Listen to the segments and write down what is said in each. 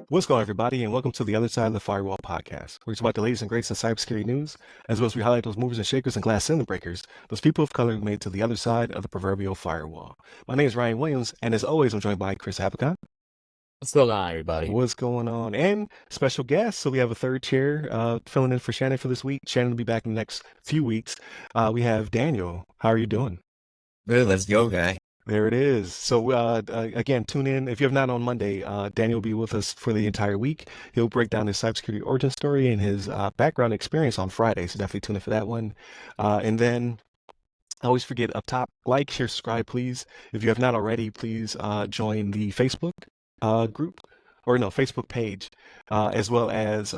What's going on, everybody, and welcome to the Other Side of the Firewall podcast, where it's about the latest and greatest in cybersecurity news, as well as we highlight those movers and shakers and glass ceiling breakers, those people of color who made it to the other side of the proverbial firewall. My name is Ryan Williams, and as always, I'm joined by Chris Apicott. What's going on, everybody? What's going on? And special guest. So we have a third chair filling in for Shannon for this week. Shannon will be back in the next few weeks. We have Daniel. How are you doing? Good, let's go, guy. There it is. So again, tune in. If you have not on Monday, Daniel will be with us for the entire week. He'll break down his cybersecurity origin story and his background experience on Friday. So definitely tune in for that one. And then I always forget up top, like, share, subscribe, please. If you have not already, please join the Facebook group, or no, Facebook page, as well as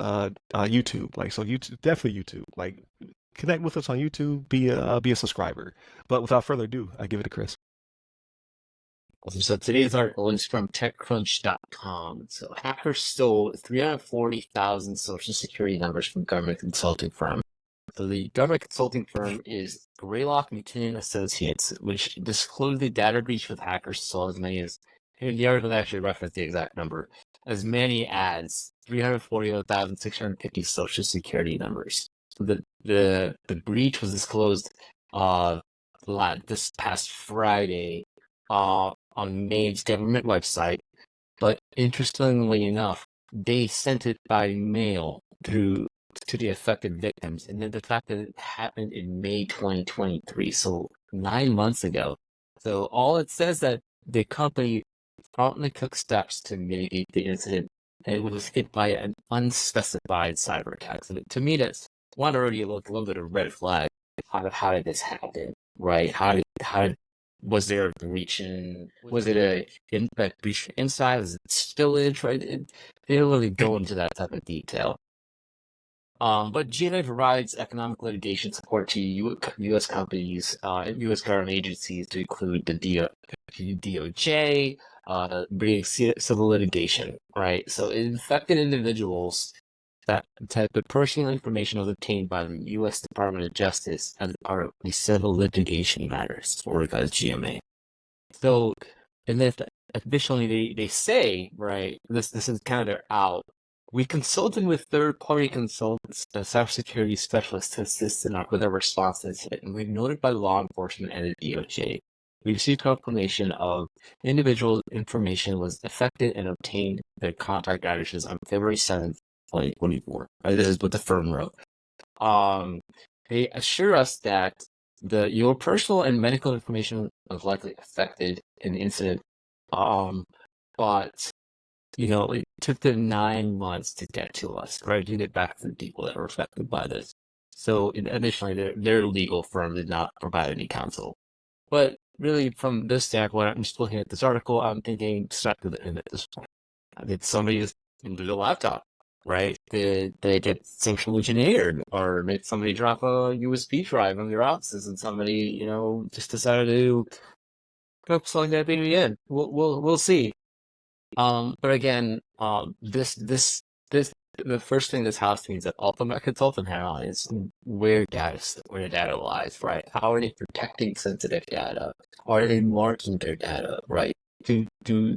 YouTube. Like, so YouTube, definitely YouTube. Like, connect with us on YouTube, be a subscriber. But without further ado, I give it to Chris. Awesome. So today's article is from TechCrunch.com. So hackers stole 340,000 social security numbers from government consulting firm. So the government consulting firm is Greylock McKinnon Associates, which disclosed the data breach with hackers stole as many as, here the article actually referenced the exact number, as many as 348,650 social security numbers. So the breach was disclosed this past Friday on Maine's government website, but interestingly enough, they sent it by mail to the affected victims, and then the fact that it happened in May 2023, so 9 months ago. So all it says that the company promptly took steps to mitigate the incident, and it was hit by an unspecified cyber attack. So to me, that's one already looked a little bit of red flag. How did this happen, right? How did was there a breach was it a breach inside? Was it spillage? Right? They don't really go into that type of detail. But GNA provides economic litigation support to U.S. companies and U.S. government agencies, to include the DOJ, bringing civil litigation, right? So infected individuals, that type of personal information was obtained by the U.S. Department of Justice as part of the civil litigation matters ordered by the GMA. So, and then additionally, they say, right, this is kind of their out. We consulted with third-party consultants, cybersecurity specialists, to assist with our responses, and we've noted by law enforcement and the DOJ. We received confirmation of individual information was affected and obtained their contact addresses on February 7th, 2024. This is what the firm wrote. They assure us that your personal and medical information was likely affected in the incident, but it took them 9 months to get to us, right? To get back to the people that were affected by this. So, additionally, their legal firm did not provide any counsel. But really, from this standpoint, I'm just looking at this article, I'm thinking speculating at this point. Did somebody just lose a laptop, right? Did they get sexually engineered, or did somebody drop a USB drive on their offices and somebody, just decided to go plug that baby in? We'll see. But again, the first thing this house means that Ultimate Consultant had on is where the data lies, right? How are they protecting sensitive data? How are they marking their data, right? The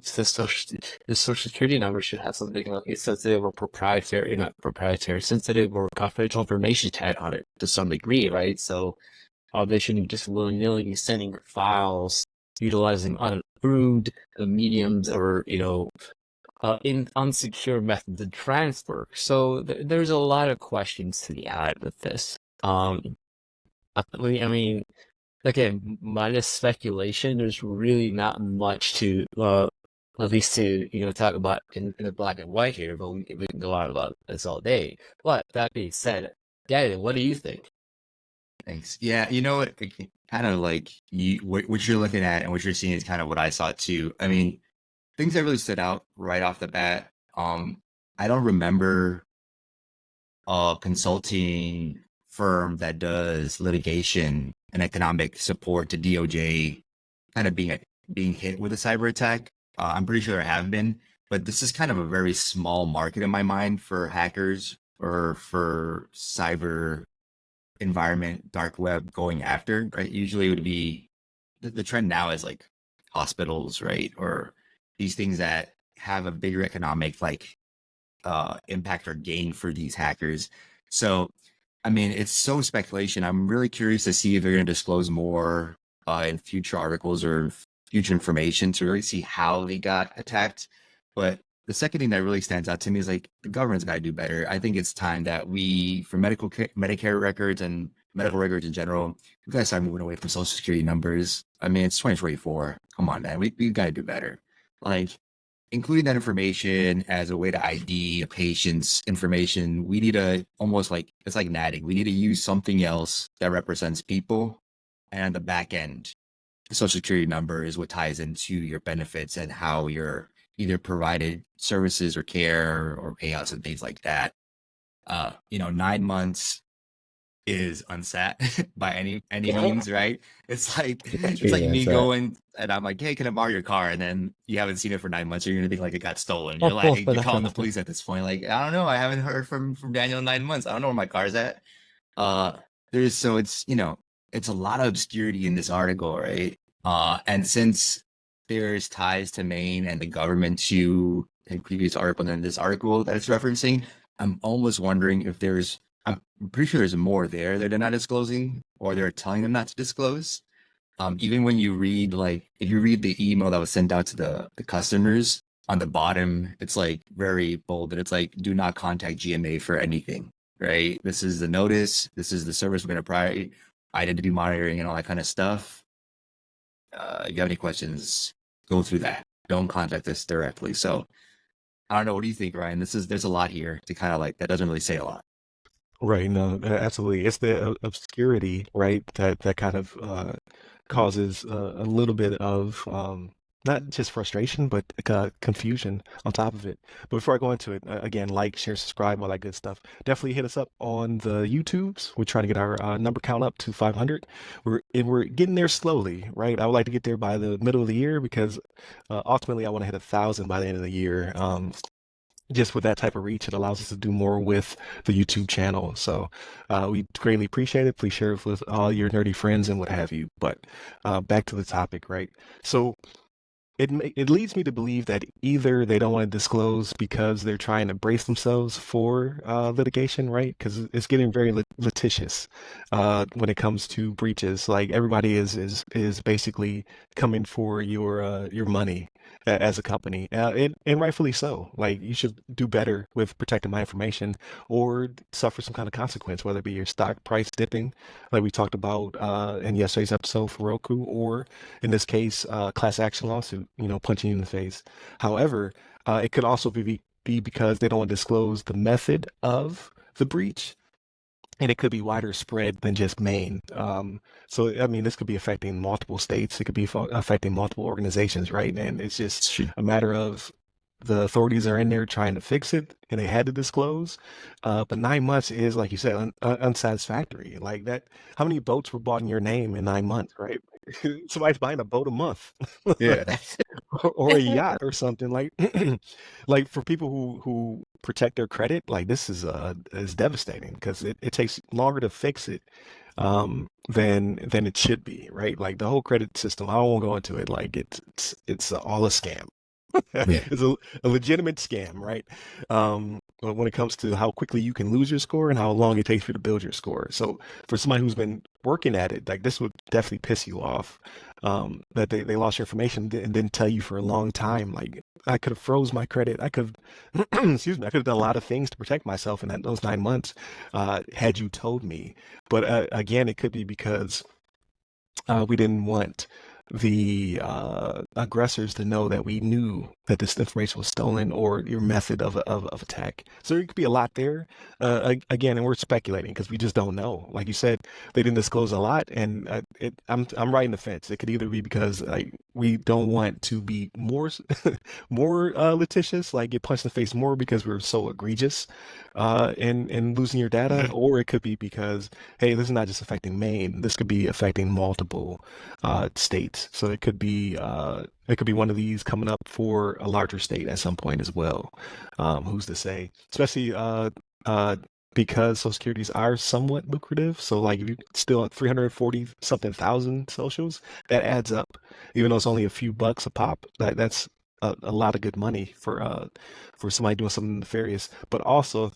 social security number should have something like a sensitive or proprietary, not proprietary, sensitive or confidential information tag on it to some degree, right? So they shouldn't just willy-nilly be sending files utilizing unapproved mediums or in unsecure methods of transfer. So there's a lot of questions to be had with this. I mean, again, minus speculation, there's really not much to at least to talk about in the black and white here, but we can go on about this all day. But that being said, Daniel, what do you think? Thanks. Yeah, what, kind of like what you're looking at and what you're seeing is kind of what I saw too. I mean, things that really stood out right off the bat. I don't remember a consulting firm that does litigation and economic support to DOJ kind of being hit with a cyber attack. I'm pretty sure there have been, but this is kind of a very small market in my mind for hackers or for cyber environment, dark web going after, right? Usually it would be the trend now is like hospitals, right? Or these things that have a bigger economic impact or gain for these hackers. So, I mean, it's so speculation. I'm really curious to see if they're going to disclose more in future articles or future information to really see how they got attacked. But the second thing that really stands out to me is like the government's got to do better. I think it's time that we, for Medicare records and medical records in general, we got to start moving away from Social Security numbers. I mean, it's 2024. Come on, man. We got to do better. Like, including that information as a way to ID a patient's information, we need to almost like, it's like natting. We need to use something else that represents people. And on the back end, the Social Security number is what ties into your benefits and how you're either provided services or care or payouts and things like that. 9 months is unsat by any means, right? It's like me going and I'm like, hey, can I borrow your car? And then you haven't seen it for 9 months. You're gonna think like it got stolen. You're like, you're calling the police at this point. Like, I don't know. I haven't heard from Daniel in 9 months. I don't know where my car's at. It's it's a lot of obscurity in this article, right? And since there's ties to Maine and the government to a previous article and this article that it's referencing, I'm almost wondering if I'm pretty sure there's more there that they're not disclosing or they're telling them not to disclose. Even when you read, if you read the email that was sent out to the customers, on the bottom, it's like very bold and it's like, do not contact GMA for anything, right? This is the notice. This is the service we're going to provide, identity monitoring and all that kind of stuff. If you have any questions, go through that. Don't contact us directly. So I don't know. What do you think, Ryan? There's a lot here to kind of that doesn't really say a lot. Right. No, absolutely. It's the obscurity, right, that kind of causes a little bit of not just frustration, but confusion on top of it. But before I go into it, again, like, share, subscribe, all that good stuff. Definitely hit us up on the YouTubes. We're trying to get our number count up to 500. We're getting there slowly, right? I would like to get there by the middle of the year because ultimately I want to hit 1,000 by the end of the year. Just with that type of reach, it allows us to do more with the YouTube channel. So we greatly appreciate it. Please share it with all your nerdy friends and what have you. But back to the topic, right? So it leads me to believe that either they don't want to disclose because they're trying to brace themselves for litigation, right? Because it's getting very litigious when it comes to breaches. Like everybody is basically coming for your money as a company, and rightfully so. Like you should do better with protecting my information, or suffer some kind of consequence, whether it be your stock price dipping, like we talked about in yesterday's episode for Roku, or in this case, class action lawsuit, punching you in the face. However, it could also be because they don't want to disclose the method of the breach, and it could be wider spread than just Maine. So, I mean, this could be affecting multiple states. It could be affecting multiple organizations, right? And it's just a matter of the authorities are in there trying to fix it, and they had to disclose. But 9 months is, like you said, unsatisfactory. Like that, how many boats were bought in your name in 9 months, right? Somebody's buying a boat a month. Yeah. or a yacht or something like for people who protect their credit, like this is devastating because it takes longer to fix it than it should be, right? Like the whole credit system, I won't go into it. Like it's all a scam. It's a legitimate scam, right? When it comes to how quickly you can lose your score and how long it takes for you to build your score. So for somebody who's been working at it, like this would definitely piss you off, that they lost your information and didn't tell you for a long time. Like I could have froze my credit. I could excuse me, I could have done a lot of things to protect myself in those 9 months had you told me. But again, it could be because we didn't want the aggressors to know that we knew that this information was stolen, or your method of attack. So there could be a lot there. Again, and we're speculating because we just don't know. Like you said, they didn't disclose a lot, and I'm riding the fence. It could either be because we don't want to be more litigious, like get punched in the face more because we're so egregious in losing your data, or it could be because, hey, this is not just affecting Maine. This could be affecting multiple states. So it could be one of these coming up for a larger state at some point as well. Who's to say? Especially because social securities are somewhat lucrative. So like if you still at 340 something thousand socials, that adds up. Even though it's only a few bucks a pop, that's a lot of good money for somebody doing something nefarious. But also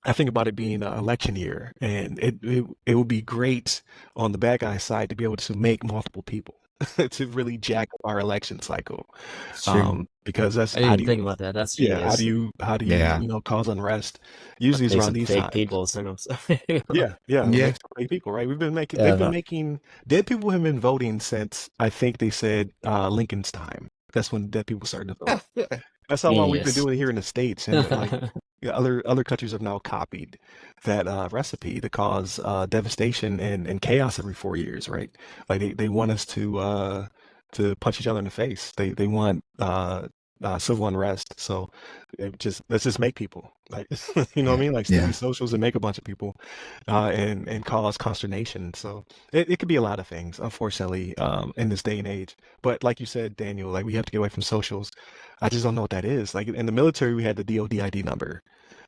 I think about it being an election year, and it would be great on the bad guy side to be able to make multiple people to really jack up our election cycle. It's true. Because that's I how didn't do you, think about that. That's yeah, genius. how do you, Yeah. cause unrest? Usually it's Make around some these fake times. people send them stuff. Yeah, we Yeah. make some fake people, right? They've been Yeah. making, dead people have been voting since I think they said Lincoln's time. That's when dead people started to vote. That's how long we've been Genius. doing it here in the States, and like yeah, other countries have now copied that recipe to cause devastation and chaos every 4 years, right? Like they want us to punch each other in the face. They want civil unrest. So let's just make people like you know what I mean? Like steal Yeah. these socials and make a bunch of people, and cause consternation. So it could be a lot of things, unfortunately, in this day and age. But like you said, Daniel, like we have to get away from socials. I just don't know what that is. Like in the military, we had the DoD ID number.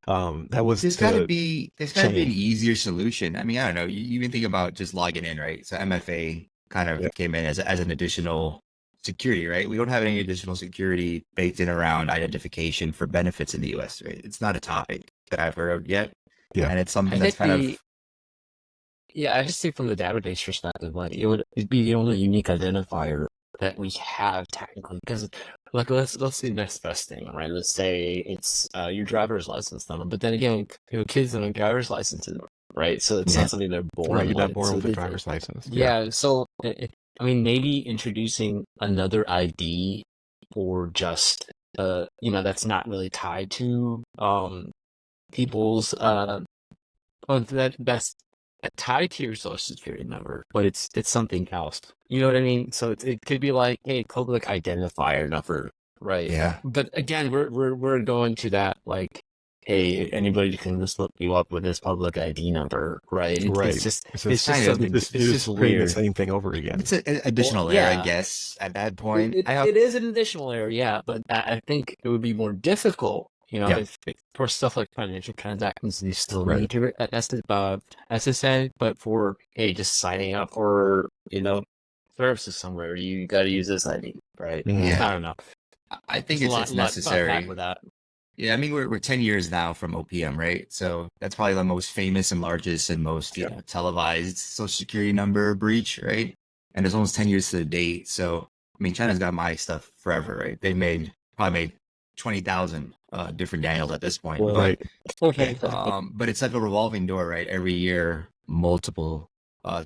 That was There's got to be an chain. easier solution. I mean, I don't know. You even think about just logging in, right? So MFA kind of Yeah. came in as an additional security, right? We don't have any additional security baked in around identification for benefits in the U.S., right? It's not a topic that I've heard of yet, Yeah. and it's I something that's think kind of I just think from the database perspective, like it'd be the only unique identifier that we have technically. Because like let's see the next best thing, right? Let's say it's your driver's license number, but then again, kids don't have driver's licenses, right? So it's Yeah. not something they're born Right, you're not with. born So with a they- driver's license. Yeah, so I mean, maybe introducing another ID for just that's not really tied to people's that's tied to your social security number, but it's something else. You know what I mean? So it could be like a public identifier number, right? Yeah. But again, we're going to that like, hey, anybody can just look you up with this public ID number, right? Right. It's just It's it's just just kind of- something. It's It's just creating the weird. same thing over again. it's an additional Well, layer, I yeah. guess. At that point, It is an additional layer, yeah, but I think it would be more difficult, Yeah. if for stuff like financial transactions, you still Right. need to SSN, but for just signing up for services somewhere, you got to use this ID, right? Mhm. Yeah. I don't know. I think There's a it's lot to unpack necessary. with that. Yeah, I mean we're 10 years now from OPM, right? So that's probably the most famous and largest and most televised social security number breach, right? And it's almost 10 years to the date. So I mean China's got my stuff forever, right? They probably made 20,000 different Daniels at this point. Well, Right. But it's like a revolving door, right? Every year, multiple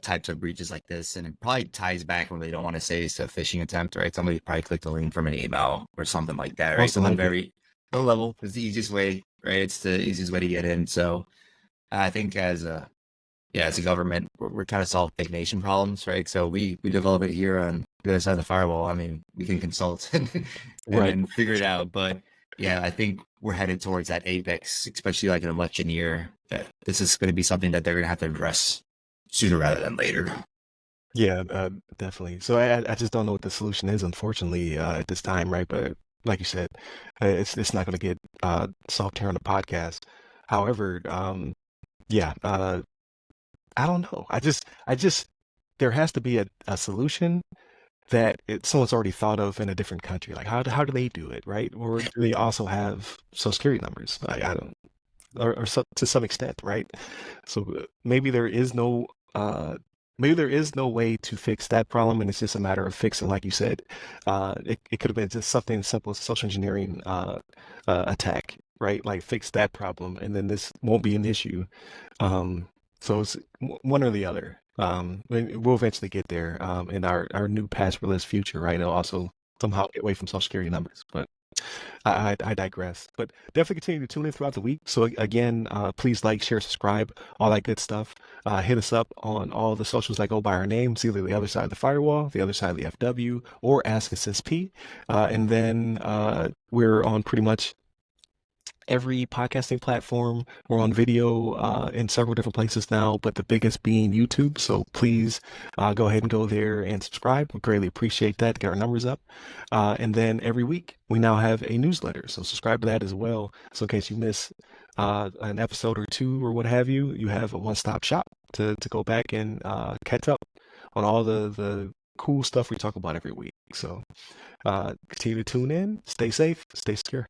types of breaches like this, and it probably ties back when they don't want to say it's a phishing attempt, right? Somebody probably clicked a link from an email or something like that, right? Most Something likely. very low level is the easiest way, right? It's the easiest way to get in. So I think as a government, we're trying to solve big nation problems, right? So we develop it here on the other side of the firewall. I mean, we can consult and Right. figure it out, but yeah, I think we're headed towards that apex, especially like an election year. That this is going to be something that they're going to have to address sooner rather than later. Yeah, definitely. So I just don't know what the solution is, unfortunately, at this time, right? But like you said, it's not going to get solved here on the podcast. However, yeah, I don't know. I just there has to be a solution that someone's already thought of in a different country. Like how do they do it, right? Or do they also have social security numbers? I don't, or to some extent, right? So maybe there is no way to fix that problem, and it's just a matter of fixing, like you said. It could have been just something as simple as social engineering attack, right? Like fix that problem, and then this won't be an issue. So it's one or the other. We'll eventually get there in our new passwordless future, right? It'll also somehow get away from social security numbers, but I digress. But definitely continue to tune in throughout the week. So again, please like, share, subscribe, all that good stuff. Hit us up on all the socials that go by our names, either the other side of the firewall, the other side of the FW, or Ask SSP. And then we're on pretty much every podcasting platform. We're on video in several different places now, but the biggest being YouTube. So please go ahead and go there and subscribe. We greatly appreciate that. Get our numbers up. And then every week we now have a newsletter. So subscribe to that as well. So in case you miss an episode or two or what have you, you have a one-stop shop to go back and catch up on all the cool stuff we talk about every week. So continue to tune in, stay safe, stay secure.